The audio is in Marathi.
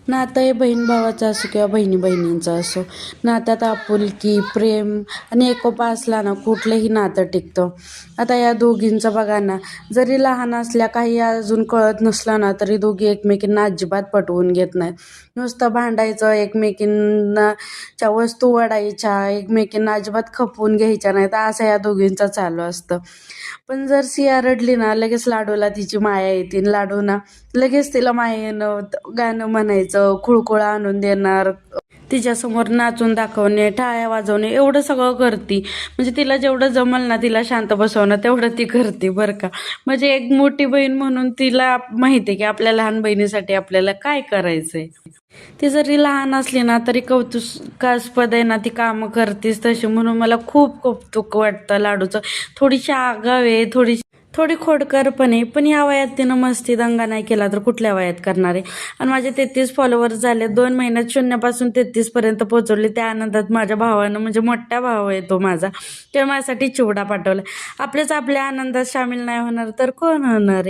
नातं हे बहीण भावाचं असो किंवा बहिणी बहिणींचं असो, नात्यात आपुलकी, प्रेम आणि एकोपा असला ना कुठलंही नातं टिकतं. आता या दोघींचं बघा ना, जरी लहान असल्या काही अजून कळत नसलं ना तरी दोघी एकमेकींना अजिबात पटवून घेत नाहीत. नुसतं भांडायचं, एकमेकींच्या वस्तू वडायच्या, एकमेकींना अजिबात खपवून घ्यायच्या नाहीत, असं या दोघींचं चालू असतं. पण जर सिया रडली ना लगेच लाडूला तिची माया येते. लाडू ना लगेच तिला मायेनं गाणं म्हणायचं, खुळखुळा आणून देणार, तिच्यासमोर नाचून दाखवणे, टाळ्या वाजवणे एवढं सगळं करती. म्हणजे तिला जेवढं जमल ना तिला शांत बसवणं तेवढं ती करते बरं का. म्हणजे एक मोठी बहीण म्हणून तिला माहिती आहे की आपल्या लहान बहिणीसाठी आपल्याला काय करायचंय. ती जरी लहान असली ना तरी कौतुकास्पद आहे ना, ती कामं करतेच तशी. म्हणून मला खूप कौतुक वाटतं लाडूचं. थोडीशी आगाव आहे, थोडी खोडकर पण आहे, पण या वयात तिनं मस्ती दंगा नाही केला तर कुठल्या वयात करणार आहे. आणि माझे 33 फॉलोअर्स झाले 2 महिन्यात, 0 पासून 33 पर्यंत पोहोचवले. त्या आनंदात माझ्या भावानं, म्हणजे मोठा भाव आहे तो माझा, ते माझ्यासाठी चिवडा पाठवला. आपल्या आनंदात सामील नाही होणार तर कोण होणार आहे.